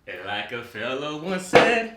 And like a fellow once said,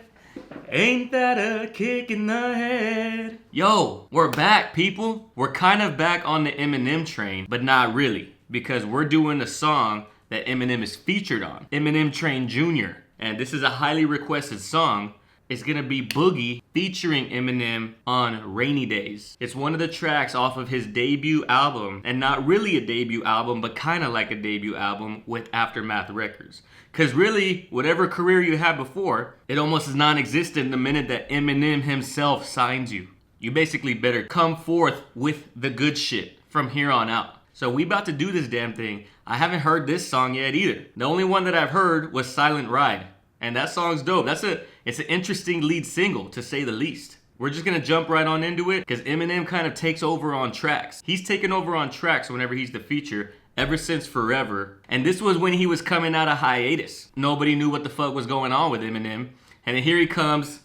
ain't that a kick in the head? Yo, we're back, people. We're kind of back on the Eminem train, but not really, because we're doing a song that Eminem is featured on, Eminem Train Jr. And this is a highly requested song. It's gonna be Boogie featuring Eminem on Rainy Days. It's one of the tracks off of his debut album, and not really a debut album, but kind of like a debut album with Aftermath Records. Cause really, whatever career you had before, it almost is non-existent the minute that Eminem himself signs you. You basically better come forth with the good shit from here on out. So we about to do this damn thing. I haven't heard this song yet either. The only one that I've heard was Silent Ride. And that song's dope. It's an interesting lead single, to say the least. We're just gonna jump right on into it, because Eminem kind of takes over on tracks. He's taken over on tracks whenever he's the feature, ever since Forever. And this was when he was coming out of hiatus. Nobody knew what the fuck was going on with Eminem. And then here he comes,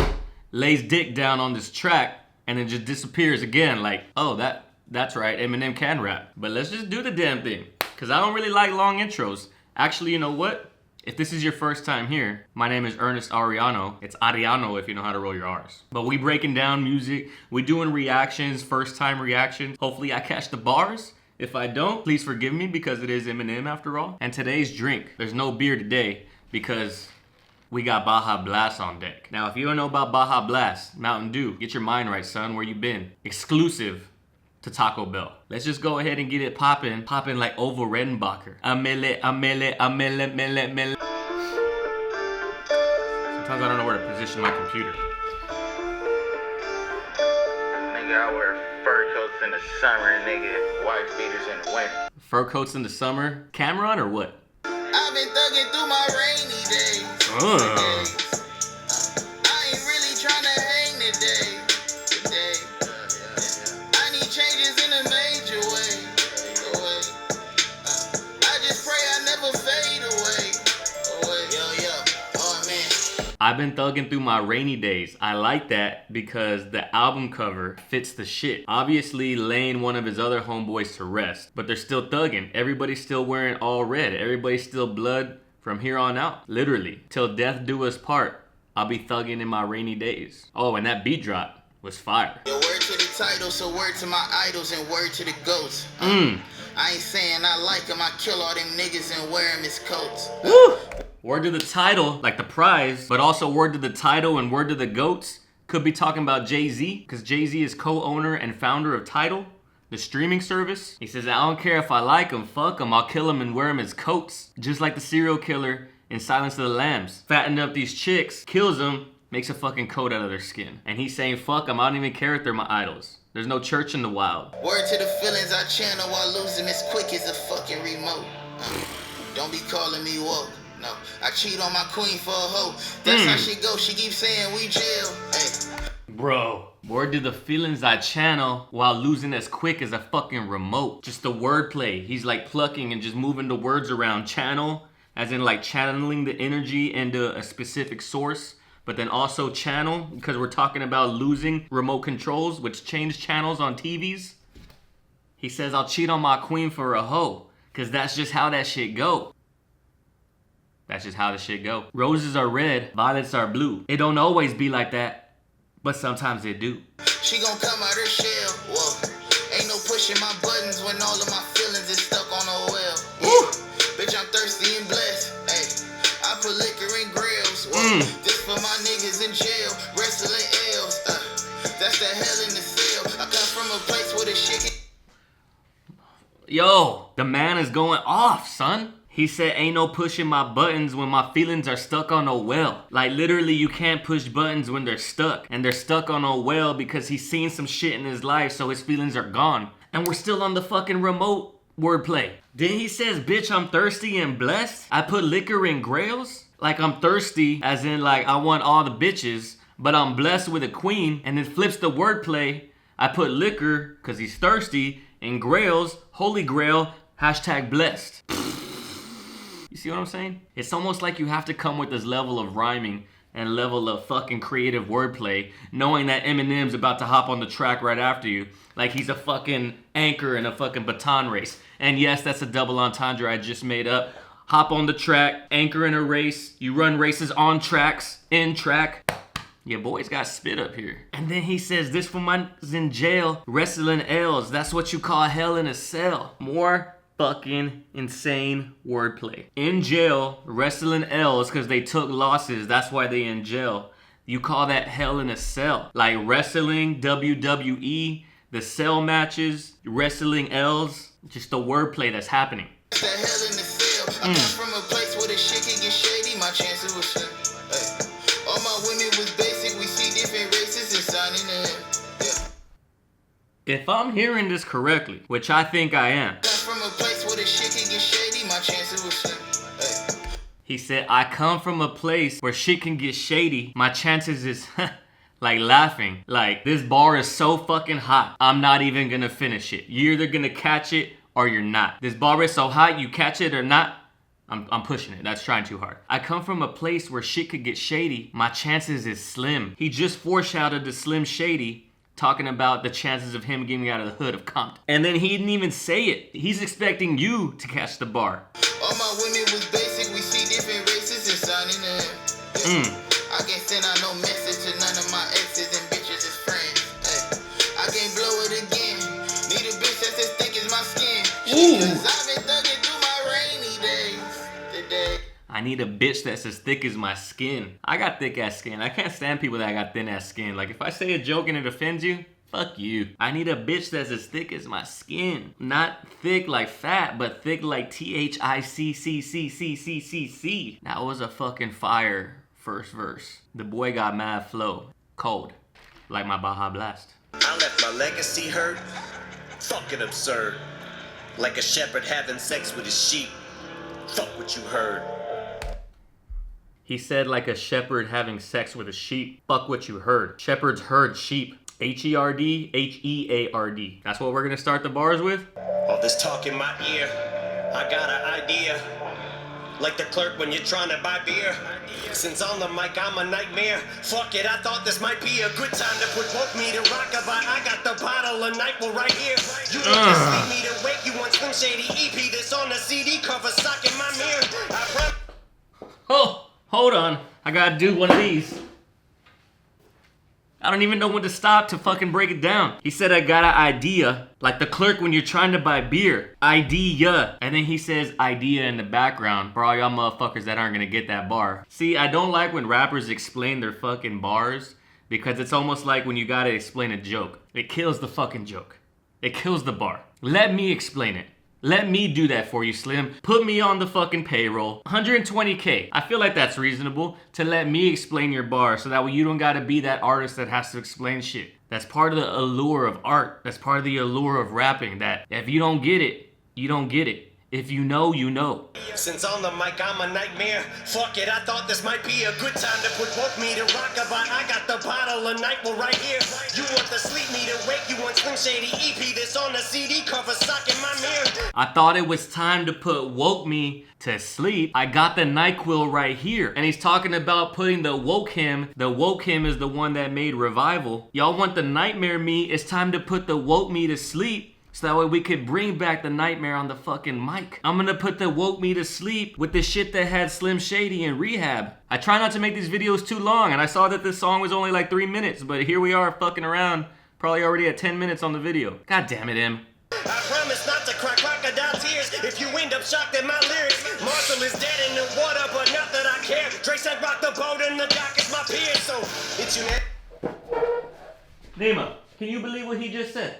lays dick down on this track, and then just disappears again. Like, oh, that's right, Eminem can rap. But let's just do the damn thing, because I don't really like long intros. Actually, you know what? If this is your first time here, my name is Ernest Ariano. It's Ariano if you know how to roll your R's. But we breaking down music, we doing reactions, first time reactions. Hopefully I catch the bars. If I don't, please forgive me, because it is Eminem after all. And today's drink, there's no beer today because we got Baja Blast on deck. Now if you don't know about Baja Blast, Mountain Dew, get your mind right, son. Where you been? Exclusive to Taco Bell. Let's just go ahead and get it popping like Ova Redenbacher. Amele. Sometimes I don't know where to position my computer. Nigga, I wear fur coats in the summer, nigga, wife beaters in the winter. Fur coats in the summer? Cameron or what? I've been thugging through my rainy days. I ain't really trying to hang today. I need changes in a major way. I just pray I never fade away. Oh man. I've been thugging through my rainy days. I like that because the album cover fits the shit. Obviously laying one of his other homeboys to rest, but they're still thugging. Everybody's still wearing all red. Everybody's still blood from here on out. Literally. Till death do us part, I'll be thugging in my rainy days. Oh, and that beat drop was fire. Yo, word to the title, so word to my idols and word to the goats. I ain't saying I like them, I kill all them niggas and wear them as coats. Woo! Word to the title, like the prize, but also word to the title and word to the goats. Could be talking about Jay-Z, because Jay-Z is co-owner and founder of Tidal, the streaming service. He says, I don't care if I like him, fuck him, I'll kill him and wear him as coats. Just like the serial killer in Silence of the Lambs. Fattened up these chicks, kills them, makes a fucking coat out of their skin. And he's saying, fuck them, I don't even care if they're my idols. There's no church in the wild. Word to the feelings I channel while losing as quick as a fucking remote. Don't be calling me woke. No, I cheat on my queen for a hoe. That's how she go. She keeps saying we jail. Hey. Bro, word to the feelings I channel while losing as quick as a fucking remote. Just the wordplay. He's like plucking and just moving the words around. Channel, as in like channeling the energy into a specific source. But then also channel, because we're talking about losing remote controls, which change channels on TVs. He says, I'll cheat on my queen for a hoe, because that's just how that shit go. That's just how the shit go. Roses are red, violets are blue. It don't always be like that, but sometimes it do. She gon' come out her shell, whoa. Ain't no pushing my buttons when all of my feelings is stuck on a well. Yeah. Bitch, I'm thirsty and blessed, hey. I put liquor in grills, whoa. This for my niggas in jail, wrestling L's, that's the hell in the cell. I come from a place where the shit. Yo, the man is going off, son. He said, ain't no pushing my buttons when my feelings are stuck on a well. Like literally you can't push buttons when they're stuck. And they're stuck on a well because he's seen some shit in his life, so his feelings are gone. And we're still on the fucking remote wordplay. Then he says, bitch, I'm thirsty and blessed. I put liquor in grails. Like I'm thirsty as in like I want all the bitches, but I'm blessed with a queen. And then flips the wordplay. I put liquor, cause he's thirsty, in grails, holy grail, hashtag blessed. You see what I'm saying? It's almost like you have to come with this level of rhyming and level of fucking creative wordplay, knowing that Eminem's about to hop on the track right after you, like he's a fucking anchor in a fucking baton race. And yes, that's a double entendre I just made up. hop on the track, anchor in a race. You run races on tracks, in track. Your boy's got spit up here. And then he says, this for man's in jail, wrestling L's. That's what you call hell in a cell. More fucking insane wordplay. In jail, wrestling L's because they took losses. That's why they in jail. You call that hell in a cell. Like wrestling, WWE, the cell matches, wrestling L's. Just the wordplay that's happening. The hell in the cell. I come from a place where the shit can get shady. My chances was slim. Hey. All my women was basic. We see different races and signing in. Yeah. If I'm hearing this correctly, which I think I am. Come from a place where the shit can get shady. My chances was slim. Hey. He said, I come from a place where shit can get shady. My chances is like laughing. Like, this bar is so fucking hot, I'm not even gonna finish it. You're either gonna catch it or you're not. This bar is so hot, you catch it or not, I'm pushing it. That's trying too hard. I come from a place where shit could get shady. My chances is slim. He just foreshadowed the Slim Shady, talking about the chances of him getting out of the hood of Compton. And then he didn't even say it. He's expecting you to catch the bar. All my women was basic. We see different races and signing in. Yeah. I can't send out no message to none of my exes and bitches as friends. Hey. I can't blow it again. Need a bitch that's as thick as my skin. Cause I've been thugging through my rainy days today. I need a bitch that's as thick as my skin. I got thick ass skin. I can't stand people that got thin ass skin. Like, if I say a joke and it offends you, fuck you. I need a bitch that's as thick as my skin. Not thick like fat, but thick like THICCCCCCCC. That was a fucking fire first verse. The boy got mad flow. Cold. Like my Baja Blast. I left my legacy hurt. Fucking absurd. Like a shepherd having sex with his sheep. Fuck what you heard. He said like a shepherd having sex with a sheep. Fuck what you heard. Shepherds herd sheep. H-E-R-D, H-E-A-R-D. That's what we're gonna start the bars with? All this talk in my ear. I got an idea. Like the clerk when you're trying to buy beer. Since on the mic I'm a nightmare. Fuck it, I thought this might be a good time to put woke me to rockabye. I got the bottle of NyQuil right here. You don't just need me to wake. You want Slim Shady EP that's on the CD cover sock in my mirror. Oh, hold on. I gotta do one of these. I don't even know when to stop to fucking break it down. He said I got an idea, like the clerk when you're trying to buy beer. Idea. And then he says idea in the background for all y'all motherfuckers that aren't gonna get that bar. See, I don't like when rappers explain their fucking bars because it's almost like when you gotta explain a joke. It kills the fucking joke. It kills the bar. Let me explain it. Let me do that for you, Slim. Put me on the fucking payroll. 120K. I feel like that's reasonable to let me explain your bar so that way you don't gotta be that artist that has to explain shit. That's part of the allure of art. That's part of the allure of rapping, that if you don't get it, you don't get it. If you know, you know. Since on the mic I'm a nightmare. Fuck it, I thought this might be a good time to put woke me to rockabye. I got the bottle of NyQuil right here. You want the sleep me to wake. You want Slim Shady EP that's on the CD cover sock in my mirror. I thought it was time to put woke me to sleep. I got the NyQuil right here. And he's talking about putting the woke him. The woke him is the one that made Revival. Y'all want the nightmare me. It's time to put the woke me to sleep. So that way we could bring back the nightmare on the fucking mic. I'm gonna put the woke me to sleep with the shit that had Slim Shady in Rehab. I try not to make these videos too long, and I saw that this song was only like 3 minutes, but here we are fucking around, probably already at 10 minutes on the video. God damn it, Em. I promise not to cry crocodile tears if you end up shocked at my lyrics. Marshall is dead in the water, but not that I care. Drake said rock the boat and the dock is my peer, so it's you. Nema, can you believe what he just said?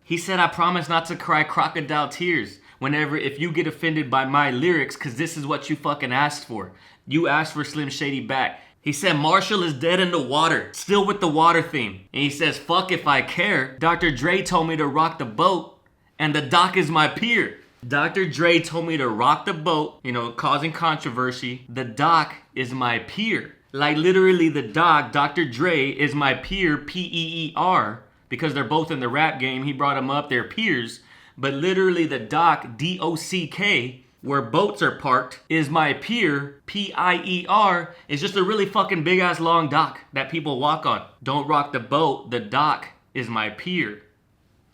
He said, I promise not to cry crocodile tears if you get offended by my lyrics, because this is what you fucking asked for. You asked for Slim Shady back. He said, Marshall is dead in the water, still with the water theme. And he says, fuck if I care. Dr. Dre told me to rock the boat, and the doc is my peer. Dr. Dre told me to rock the boat, causing controversy. The doc is my peer. Like literally the doc, Dr. Dre, is my peer, P-E-E-R. Because they're both in the rap game, he brought them up, they're peers. But literally the dock, D-O-C-K, where boats are parked, is my pier, P-I-E-R. It's just a really fucking big ass long dock that people walk on. Don't rock the boat, the dock is my pier.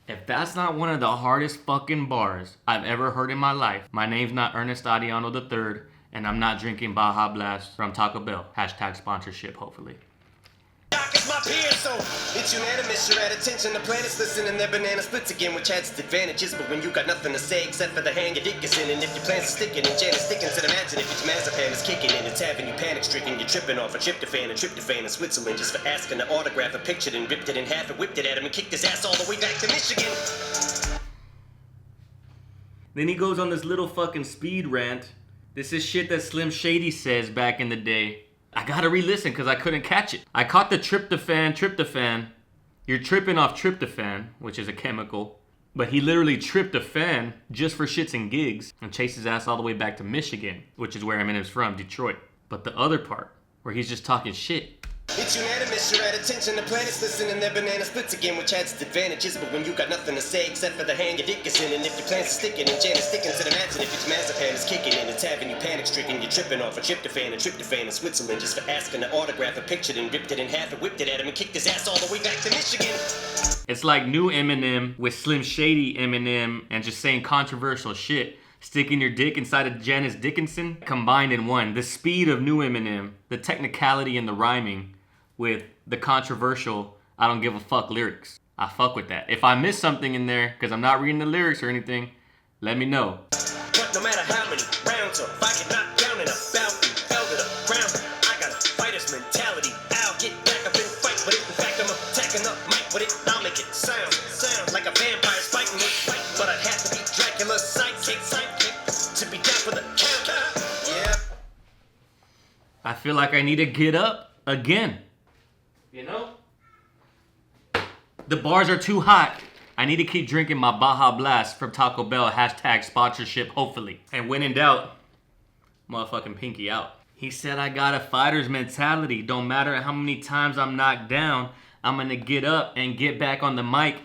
If that's not one of the hardest fucking bars I've ever heard in my life, my name's not Ernest Adiano III, and I'm not drinking Baja Blast from Taco Bell. Hashtag sponsorship, hopefully. It's my peer, so it's unanimous. You're at attention. The planets listening. Their banana splits again, which has its advantages. But when you got nothing to say except for the hand your dick is in, and if your plans are sticking, and Jan is sticking to the imagine if it's Mazepam is kicking in, it's having you panic stricken. You're tripping off a tryptophan in Switzerland just for asking to autograph a picture, and ripped it in half and whipped it at him and kicked his ass all the way back to Michigan. Then he goes on this little fucking speed rant. This is shit that Slim Shady says back in the day. I gotta re-listen because I couldn't catch it. I caught the tryptophan. You're tripping off tryptophan, which is a chemical. But he literally tripped a fan just for shits and gigs and chased his ass all the way back to Michigan, which is where Eminem's from, Detroit. But the other part, where he's just talking shit. It's unanimous, you're at attention. The planets listening, their banana splits again, which has its advantages. But when you got nothing to say except for the hand your dick is in, and if your plans are sticking, and Jan is sticking to the imagine if it's Mazepam is kicking in, it's having you panic stricken. You're tripping off a tryptophan in Switzerland just for asking to autograph a picture, and ripped it in half and whipped it at him and kicked his ass all the way back to Michigan. It's like new Eminem with Slim Shady Eminem and just saying controversial shit. Sticking your dick inside of Janice Dickinson combined in one. The speed of new Eminem, the technicality and the rhyming with the controversial I don't give a fuck lyrics. I fuck with that. If I miss something in there because I'm not reading the lyrics or anything, let me know. But no matter how many rounds or if I get knocked down in a bout and fell to the ground, I got a fighter's mentality. I'll get back up and fight with it. In fact, I'm attacking up mic with it. I'll make it sound like a vampire fighting with fight. But I'd have to be Dracula's sidekick to be down for the count. Yeah. I feel like I need to get up again. You know? The bars are too hot. I need to keep drinking my Baja Blast from Taco Bell. Hashtag sponsorship, hopefully. And when in doubt, motherfucking pinky out. He said I got a fighter's mentality. Don't matter how many times I'm knocked down, I'm gonna get up and get back on the mic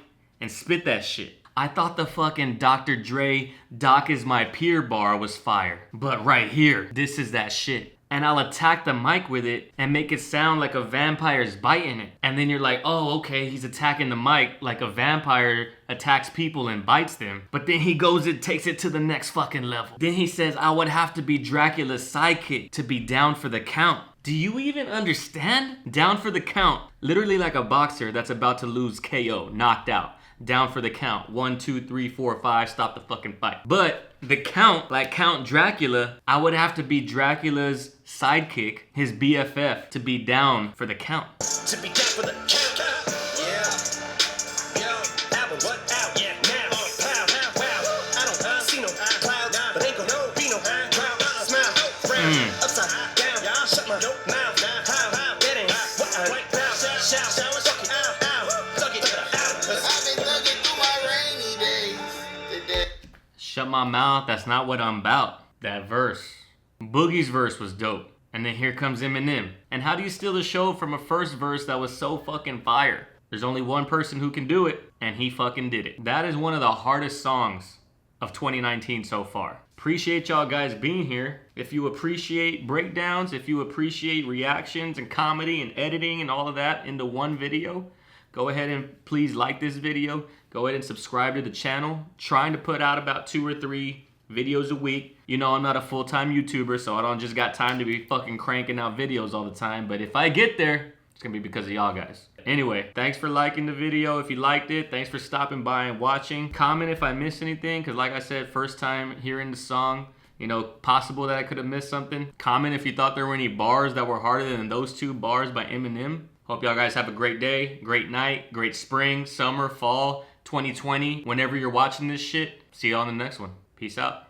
and spit that shit. I thought the fucking Dr. Dre, Doc is my peer bar was fire. But right here, this is that shit. And I'll attack the mic with it and make it sound like a vampire's biting it. And then you're like, oh, okay, he's attacking the mic like a vampire attacks people and bites them. But then he goes and takes it to the next fucking level. Then he says, I would have to be Dracula's sidekick to be down for the count. Do you even understand? Down for the count. Literally like a boxer that's about to lose KO, knocked out. Down for the count. 1, 2, 3, 4, 5, stop the fucking fight. But the count, like Count Dracula, I would have to be Dracula's sidekick, his BFF, to be down for the count. To be down for the count. Yeah. Yo, album, what out? Yeah, now. Pow. I don't see no cloud, but ain't gonna be no crowd. Smile, frown, upside down. Y'all shut my mouth. How, that ain't what I like. Shout, suck it, ow, suck it, I've been thugging through my rainy days today. Shut my mouth, that's not what I'm about. That verse. Boogie's verse was dope. And then here comes Eminem. And how do you steal the show from a first verse that was so fucking fire? There's only one person who can do it, and he fucking did it. That is one of the hardest songs of 2019 so far. Appreciate y'all guys being here. If you appreciate breakdowns, if you appreciate reactions and comedy and editing and all of that into one video, go ahead and please like this video. Go ahead and subscribe to the channel. Trying to put out about 2 or 3 videos a week. You know I'm not a full-time YouTuber, so I don't just got time to be fucking cranking out videos all the time. But if I get there, it's gonna be because of y'all guys. Anyway, thanks for liking the video if you liked it. Thanks for stopping by and watching. Comment if I missed anything, because like I said, first time hearing the song, you know, possible that I could have missed something. Comment if you thought there were any bars that were harder than those 2 bars by Eminem. Hope y'all guys have a great day, great night, great spring, summer, fall, 2020. Whenever you're watching this shit, see y'all in the next one. Peace out.